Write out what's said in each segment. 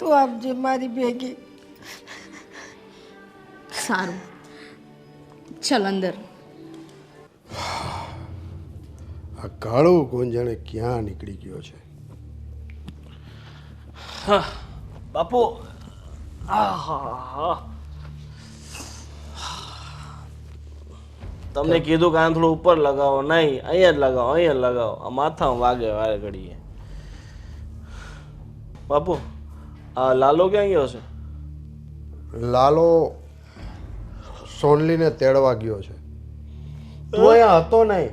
તું આપજે મારી ભેગી. સારું, ચલ અંદર. આ કાળું કોણ જાણે ક્યાં નીકળી ગયો છે. બાપુ આહા તમને કીધું કે આંધળું ઉપર લગાવો, નહીં અહીંયા જ લગાવો, અહીંયા જ લગાવો. આ માથામાં વાગે વારે ઘડીએ. બાપુ આ લાલો ક્યાં ગયો છે? લાલો સોનલીને તેડવા ગયો છે. તું અહીંયા હતો નહીં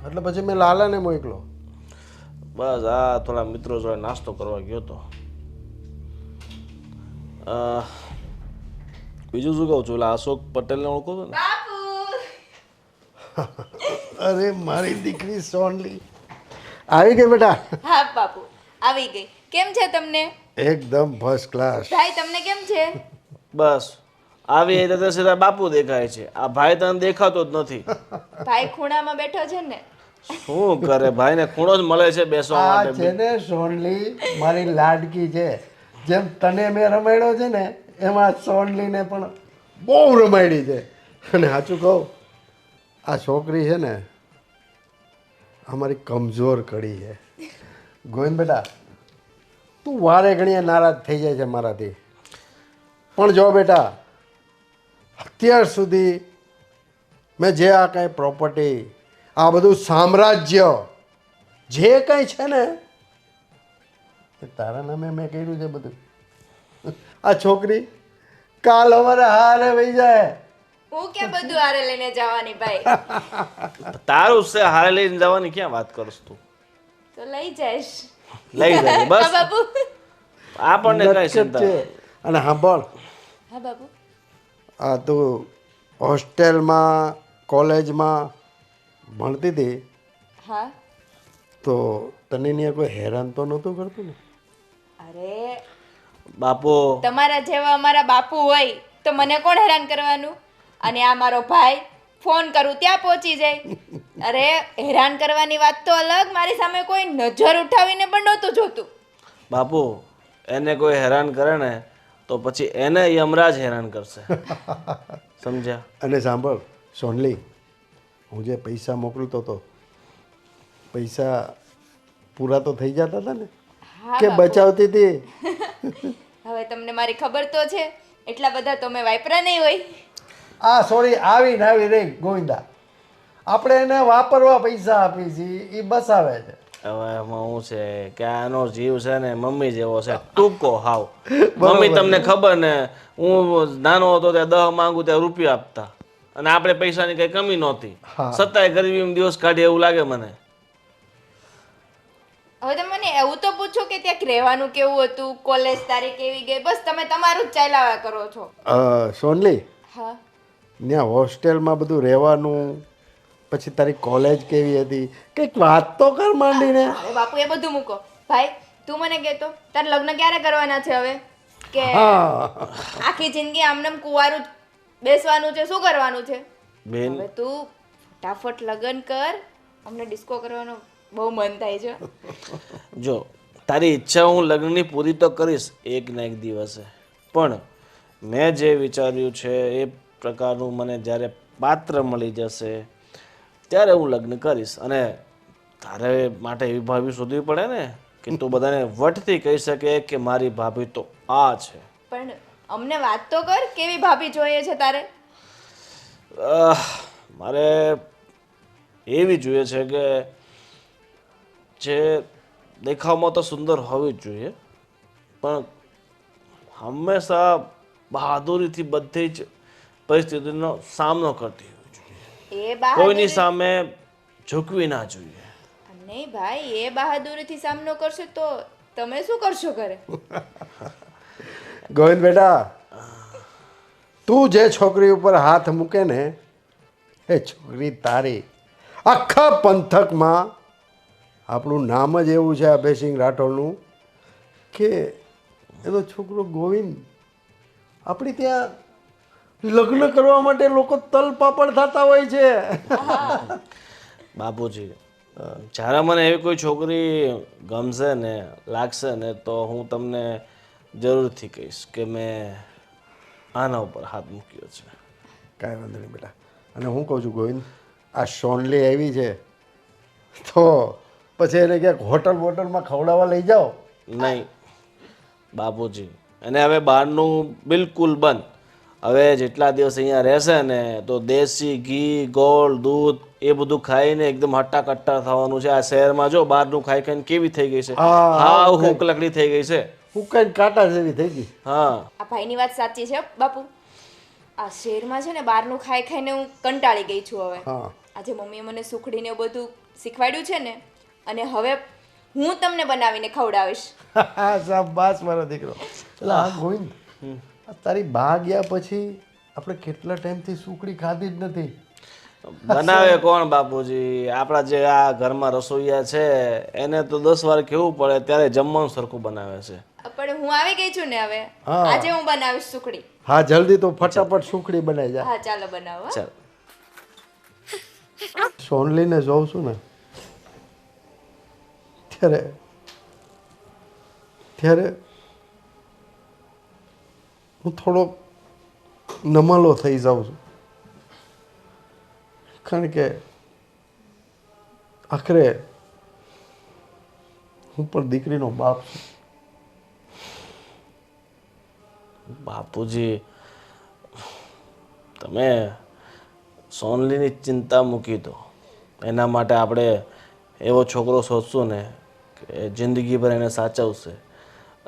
એટલે પછી મેં લાલાને મોકલો. બસ આ થોડા મિત્રો જોડે નાસ્તો કરવા ગયો હતો. બીજું શું કહું છું, એટલે અશોક પટેલને ઓળખો છો ને? અરે મારી દીકરી સોનલી આવી ગઈ બેટા. હા બાપુ આવી ગઈ. કેમ છે તમને? એકદમ ફર્સ્ટ ક્લાસ. ભાઈ તમને કેમ છે? બસ આવી રીતે સીધા બાપુ દેખાય છે. આ ભાઈ તને દેખાતો જ નથી. ભાઈ ખૂણામાં બેઠો છે ને. શું કરે ભાઈને ખૂણો જ મળે છે બેસવા આ માટે. છે ને સોનલી મારી લાડકી છે. જેમ તને મેં રમાડ્યો છે ને એમાં સોનલીને પણ બહુ રમાડી છે. અને સાચું કહું, આ છોકરી છે ને અમારી કમજોર કડી છે. ગોવિંદ બેટા, તું વારે ઘણીએ નારાજ થઈ જાય છે મારાથી, પણ જો બેટા અત્યાર સુધી મેં જે આ કાંઈ પ્રોપર્ટી, આ બધું સામ્રાજ્ય જે કંઈ છે ને એ તારા નામે મેં કર્યું છે બધું. આ છોકરી કાલ અમારે હારે વહી જાય. હું ક્યાં બધું હારે લઈને જવાની ભાઈ? તારું છે હારે લઈને જવાની ક્યાં વાત કરસ તું? તો લઈ જઈશ. લઈ જાય હા બસ. બાપુ. આપણને કઈ નટખટ ચિંતા છે. અને સાંભળ, હા બાપુ. આ તું હોસ્ટેલમાં કોલેજમાં ભણતી હતી હા. તો તને ત્યાં કોઈ હેરાન તો નહોતું કરતું ને? અરે બાપુ તમારા જેવા અમારા બાપુ હોય તો મને કોણ હેરાન કરવાનું? અને આ મારો ભાઈ ફોન કરું ત્યાં પહોંચી જાય. અરે હેરાન કરવાની વાત તો અલગ, મારી સામે કોઈ નજર ઉઠાવીને પણ નહોતું જોતું. બાપુ એને કોઈ હેરાન કરે ને તો પછી એને યમરાજ હેરાન કરશે. સમજ્યા? અને સાંભળ સોનલી, હું જે પૈસા મોકલતો હતો પૈસા પૂરા તો થઈ જતા હતા ને હા કે બાપુ. બચાવતી હતી? હવે તમને મારી ખબર તો છે, એટલા બધા તો મેં વાપરા નહીં હોય. આ સોરી આવી રહી ગોવિંદા, આપણે એને વાપરવા પૈસા આપી છીએ, એ બસાવે છે. હવે એમાં શું છે કે આનો જીવ છે ને મમ્મી જેવો છે, ટૂંકો હાવ. મમ્મી તમને ખબર ને, હું નાનો હતો ત્યાં 10 માંગુ ત્યાં રૂપિયા આપતા, અને આપણે પૈસાની કઈ કમી નહોતી. હા. છતાંય ગરીબીમાં દિવસ કાઢી એવું લાગે મને. હવે તમે મને એવું તો પૂછો કે ત્યાં રહેવાનું કેવું હતું, કોલેજ તારી કેવી ગઈ, બસ તમે તમારું જ ચાલ્યા કરો છો. સોનલી, હા. ત્યાં હોસ્ટેલમાં બધું રહેવાનું, પછી તારી કોલેજ કેવી હતી, કંઈક વાત તો કર માંડીને. અરે બાપુ એ બધું મૂકો. ભાઈ તું મને કહેતો તારે લગ્ન ક્યારે કરવાના છે હવે? કે હા આખી જિંદગી આમનેમ કુંવારું જ બેસવાનું છે, શું કરવાનું છે? બેન હવે તું ફટાફટ લગ્ન કર, અમને ડિસ્કો કરવાનો બહુ મન થાય છે. જો તારી ઈચ્છા હું લગ્નની પૂરી તો કરીશ એક ના એક દિવસે, પણ મેં જે વિચાર્યું છે એ પ્રકારનું મને જ્યારે પાત્ર મળી જશે ત્યારે હું લગ્ન કરીશ. અને તારે માટે એવી ભાભી શોધવી પડે ને કે તું બધાને વટથી કહી શકે કે મારી ભાભી તો આ છે. પણ અમને વાત તો કર, કેવી ભાભી જોઈએ છે તારે? મારે એવી જોઈએ છે કે જે દેખાવમાં તો સુંદર હોવી જ જોઈએ, પણ હંમેશા બહાદુરીથી બધી જ પરિસ્થિતિનો સામનો કરતી હોવી જોઈએ. એ કોઈની બહાદુરી સામે ઝૂકવી ના જોઈએ. નહીં ભાઈ, એ બહાદુરીથી સામનો કરશો તો તમે શું કરશો ઘરે? ગોવિંદ બેટા, તું જે છોકરી ઉપર હાથ મૂકે ને એ છોકરી તારી. આખા પંથકમાં આપણું નામ જ એવું છે અભયસિંહ રાઠોડનું કે એનો છોકરો ગોવિંદ. આપણી ત્યાં લગ્ન કરવા માટે લોકો તલ પાપડ થતા હોય છે. બાપુજી જ્યારે મને એવી કોઈ છોકરી ગમશે ને લાગશે ને તો હું તમને જરૂરથી કહીશ કે મેં આના ઉપર હાથ મૂક્યો છે. કાંઈ વાંધો નહીં બેટા. અને હું કહું છું ગોવિંદ, આ સોનલી આવી છે તો પછી એને ક્યાંક હોટલમાં ખવડાવવા લઈ જાઓ. નહીં બાપુજી, અને હવે બહારનું બિલકુલ બંધ. હવે જેટલા દિવસ અહીંયા રહેશે ને તો દેશી ઘી, ગોળ, દૂધ એ બધું ખાઈને એકદમ હટ્ટા-કટ્ટા થવાનું છે. આ શહેરમાં જો બહારનું ખાઈ ખાઈને કેવી થઈ ગઈ છે, હા હૂંક લકડી થઈ ગઈ છે. હું કઈ કાંટા જેવી થઈ ગઈ. હા આ ભાઈની વાત સાચી છે બાપુ. આ શહેરમાં છે ને બહારનું ખાઈ ખાઈને હું કંટાળી ગઈ છું હવે. હા આજે મમ્મીએ મને સુખડીને એવું બધું શીખવાડ્યું છે ને, અને હવે હું તમને બનાવીને ખવડાવીશ. શાબાશ મારો દીકરો. એટલે આ ગોવિંદ, આ તારી બા ગયા પછી આપણે કેટલા ટાઈમથી સુખડી ખાધી જ નથી. બનાવે કોણ બાપુજી? આપણા જે આ ઘરમાં રસોઈયા છે એને તો 10 વાર કહેવું પડે ત્યારે જમવાનું સરખું બનાવે છે. પણ હું આવી ગઈ છું ને હવે, હા. આજે હું બનાવીશ સુખડી. હા જલ્દી તો ફટાફટ સુખડી બનાવી જા. હા ચાલો બનાવો હો. ચાલ સોનલીને જોઉં છું ને ત્યારે હું થોડો નમાલો થઈ જાઉં છું. કારણ કે આખરે હું પણ દીકરીનો બાપ છું. બાપુજી, તમે સોનલીની ચિંતા મૂકી દો. એના માટે આપણે એવો છોકરો શોધશું ને કે જિંદગીભર એને સાચવશે,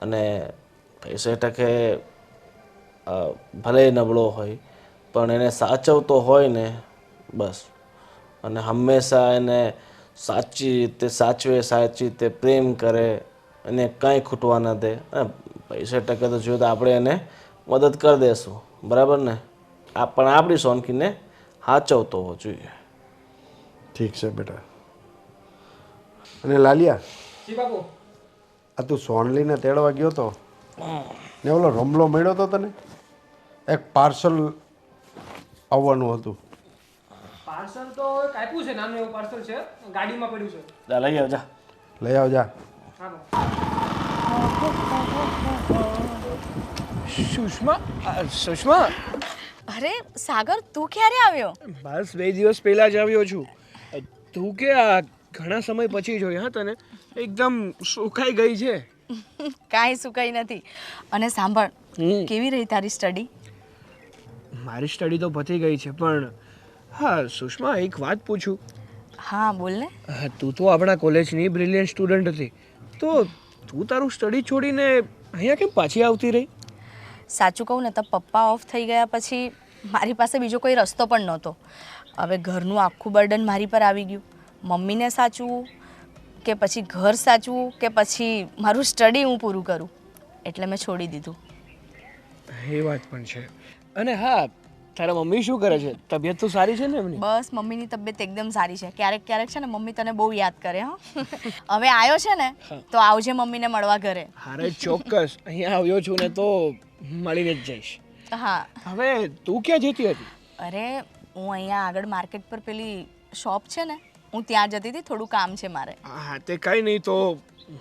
અને પૈસે ટકે ભલે નબળો હોય પણ એને સાચવતો હોય ને બસ. અને હંમેશા એને સાચી રીતે સાચવે, સાચી રીતે પ્રેમ કરે, એને કાંઈ ખૂટવા ન દે. પૈસે ટકે તો જોઈએ તો આપણે એને મદદ કરી દઈશું, બરાબર ને? પણ આપણી સોનકીને સાચવતો હોવો જોઈએ. ઠીક છે બેટા. અને લાલિયા, આ તું સોનલીને તેડવા ગયો તો ને ઓલો રમલો મળ્યો તો તને? એક પાર્સલ આવવાનું હતું. પાર્સલ તો કાપ્યું છે, નાનું એવું પાર્સલ છે, ગાડીમાં પડ્યું છે. જા લઈ આવજા. લઈ આવજા. હાલો. સુષ્મા, અરે સાગર, તું ક્યારે આવ્યો? બસ 2 દિવસ પહેલા જ આવ્યો છું. તું કે આ ઘણા સમય પછી જોઈ હા તને, એકદમ સુકાઈ ગઈ છે. કાંઈ સુકાઈ નથી. અને સાંભળ, કેવી રહી તારી સ્ટડી? મારી સ્ટડી તો પતી ગઈ છે, પણ હા સુષ્મા, એક વાત પૂછું. હા બોલ ને. તું તો આપણા કોલેજની બ્રિલિયન્ટ સ્ટુડન્ટ હતી, તો તું તારું સ્ટડી છોડીને અહીંયા કેમ પાછી આવતી રહી? સાચું કહું ને તો પપ્પા ઓફ થઈ ગયા પછી મારી પાસે બીજો કોઈ રસ્તો પણ નહોતો. હવે ઘરનું આખું બર્ડન મારી પર આવી ગયું. મમ્મીને સાચવું કે પછી ઘર સાચવું કે પછી મારું સ્ટડી હું પૂરું કરું, એટલે મેં છોડી દીધું. એ વાત પણ છે. અને હા, તારા મમ્મી શું કરે છે? તબિયત તો સારી છે ને એમની? બસ મમ્મીની તબિયત એકદમ સારી છે. ક્યારેક ક્યારેક છે ને મમ્મી તને બહુ યાદ કરે. હા હવે આવ્યો છે ને તો આવજે મમ્મીને મળવા ઘરે. અરે ચોક્કસ, અહીંયા આવ્યો છું ને તો મળીને જ જઈશ. હા. હવે તું ક્યાં જતી હતી? અરે હું અહીંયા આગળ માર્કેટ પર પેલી શોપ છે ને, હું ત્યાં જતી હતી. થોડું કામ છે મારે. હા તે કંઈ નહીં, તો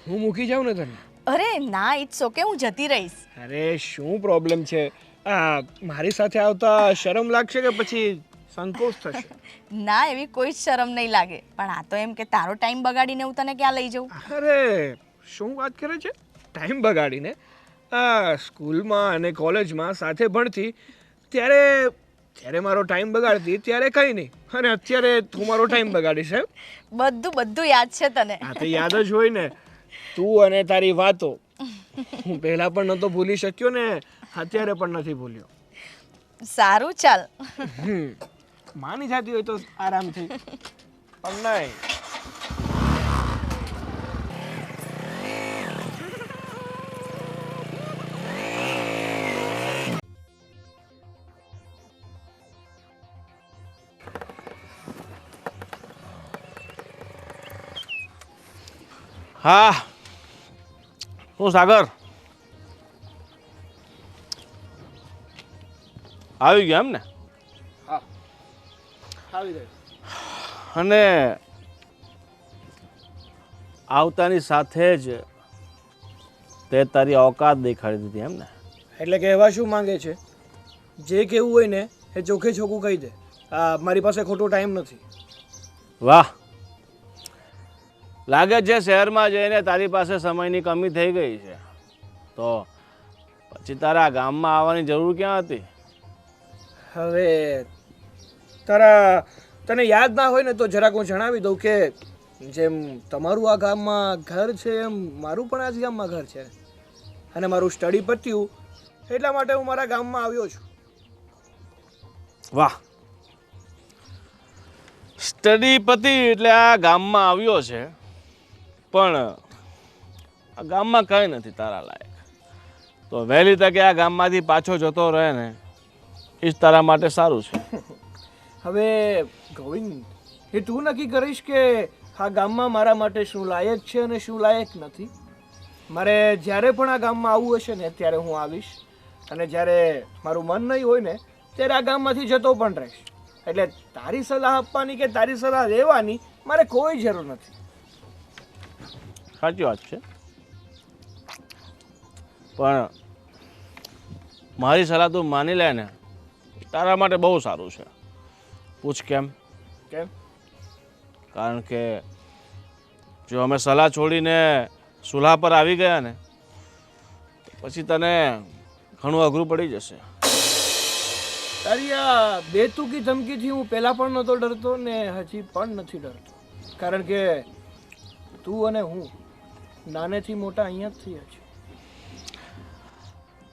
હું મૂકી જાઉં ને તને? અરે ના, ઇટ્સ ઓકે, હું જતી રહીશ. અરે શું પ્રોબ્લેમ છે? મારી સાથે આવતા શરમ લાગશે કે પછી સંકોચ થશે? ના, એવી કોઈ જ શરમ નહીં લાગે. પણ આ તો એમ કે તારો ટાઈમ બગાડીને હું તને ક્યાં લઈ જાઉં? અરે શું વાત કરે છે? ટાઈમ બગાડીને? સ્કૂલમાં અને કોલેજમાં સાથે ભણતી ત્યારે મારો ટાઈમ બગાડતી ત્યારે કંઈ નહીં, અને અત્યારે તું મારો ટાઈમ બગાડીશ એમ? બધું યાદ છે તને. આ તો યાદ જ હોય ને. તું અને તારી વાતો હું પહેલા પણ નહોતો ભૂલી શક્યો ને અત્યારે પણ નથી ભૂલ્યો. સારું, ચાલ. માની જતી હોય તો આરામથી, પણ નહીં. હા, હું સાગર આવી ગયા એમ ને? હા આવી ગયો. અને આવતાની સાથે જ તે તારી ઓકાત દેખાડી દીધી એમ ને? એટલે કહેવા શું માંગે છે? જે કહેવું હોય ને એ ચોખ્ખે ચોખ્ખું કહી દે. મારી પાસે ખોટો ટાઈમ નથી. વાહ, લાગે છે શહેરમાં જઈને તારી પાસે સમયની કમી થઈ ગઈ છે. તો પછી તારા ગામમાં આવવાની જરૂર ક્યાં હતી? હવે તને યાદ ના હોય ને તો જરાક હું જણાવી દઉં કે જેમ તમારું આ ગામમાં ઘર છે એમ મારું પણ આ જ ગામમાં ઘર છે. અને મારું સ્ટડી પત્યું એટલા માટે હું મારા ગામમાં આવ્યો છું. વાહ, સ્ટડી પતિ એટલે આ ગામમાં આવ્યો છે, પણ આ ગામમાં કંઈ નથી તારા લાયક. તો વહેલી તકે આ ગામમાંથી પાછો જતો રહે ને એ જ તારા માટે સારું છે. હવે ગોવિંદ, એ તું નક્કી કરીશ કે આ ગામમાં મારા માટે શું લાયક છે અને શું લાયક નથી. મારે જ્યારે પણ આ ગામમાં આવવું હશે ને ત્યારે હું આવીશ, અને જ્યારે મારું મન નહીં હોય ને ત્યારે આ ગામમાંથી જતો પણ રહીશ. એટલે તારી સલાહ આપવાની કે તારી સલાહ લેવાની મારે કોઈ જરૂર નથી. સાચી વાત છે, પણ મારી સલાહ તું માની લે ને તારા માટે બહુ સારું છે. પૂછ કેમ? કેમ? કારણ કે જો અમે સલાહ છોડીને સુલાહ પર આવી ગયા ને તો પછી તને ઘણું અઘરું પડી જશે. તારી આ બેતુકી ધમકીથી હું પહેલાં પણ નહોતો ડરતો ને હજી પણ નથી ડરતો. કારણ કે તું અને હું નાનેથી મોટા અહીંયા જ થયા છીએ.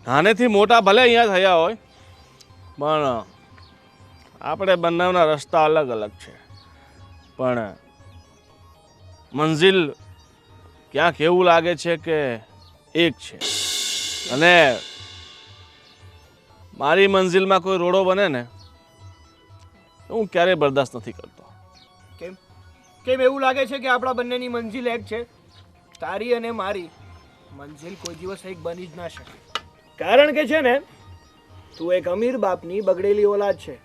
નાનેથી મોટા ભલે અહીંયા થયા હોય, પણ આપણે બંનેના રસ્તા અલગ અલગ છે. પણ મંજિલ ક્યાંક એવું લાગે છે કે એક છે. અને મારી મંજિલમાં કોઈ રોડો બને ને હું ક્યારેય બરદાસ્ત નથી કરતો. કેમ કેમ એવું લાગે છે કે આપણા બંનેની મંજિલ એક છે? તારી અને મારી મંજિલ કોઈ દિવસ એક બની જ ના શકે. કારણ કે છે ને, તું એક અમીર બાપની બગડેલી ઓલાદ છે.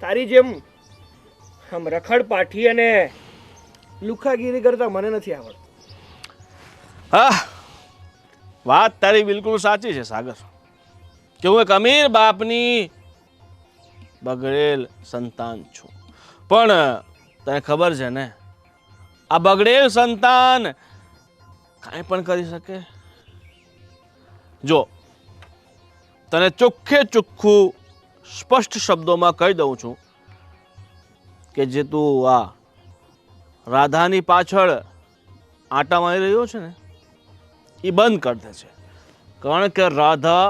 તારી જેમ આમ રખડ પાઠી અને લુખાગીરી કરતા મને નથી આવડતું. હા, વાત તારી બિલકુલ સાચી છે સાગર, કે હું એક અમીર બાપની બગડેલ સંતાન છું. પણ તને ખબર છે ને, આ બગડેલ સંતાન કાંઈ પણ કરી શકે. જો તને ચોખ્ખે ચોખ્ખું સ્પષ્ટ શબ્દોમાં કહી દઉં છું કે જે તું આ રાધાની પાછળ આંટા મારી રહ્યો છે ને એ બંધ કરી દે છે. કારણ કે રાધા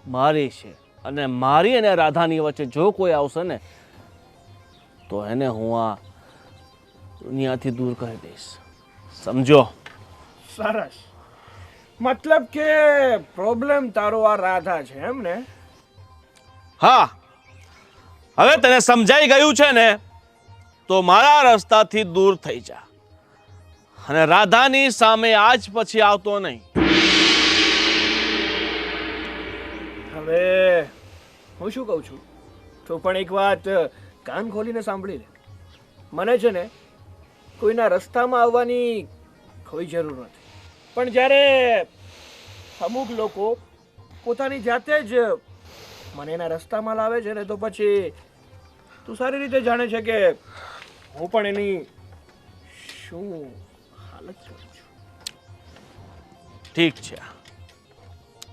મારી છે, અને મારી અને રાધાની વચ્ચે જો કોઈ આવશે ને તો એને હું આ દુનિયાથી દૂર કરી દઈશ. સમજો? સરસ. મતલબ કે પ્રોબ્લેમ તારો આ રાધા છે એમ ને? હા, હવે તને સમજાઈ ગયું છે ને, તો મારા રસ્તાથી દૂર થઈ જા અને રાધાની સામે આજ પછી આવતો નહીં. હવે હું શું કહું છું, તો પણ એક વાત કાન ખોલીને સાંભળી લે. મને છે ને કોઈના રસ્તામાં આવવાની કોઈ જરૂર નથી, પણ જ્યારે અમુક લોકો પોતાની જાતે જ મને એના રસ્તામાં લાવે છે ને, તો પછી તું સારી રીતે જાણે છે કે હું પણ એની શું હાલત કરું છું. ઠીક છે,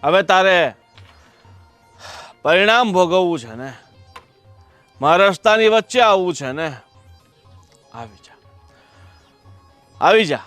હવે તારે પરિણામ ભોગવવું છે ને, મારા રસ્તાની વચ્ચે આવવું છે ને, આવી જા, આવી જા.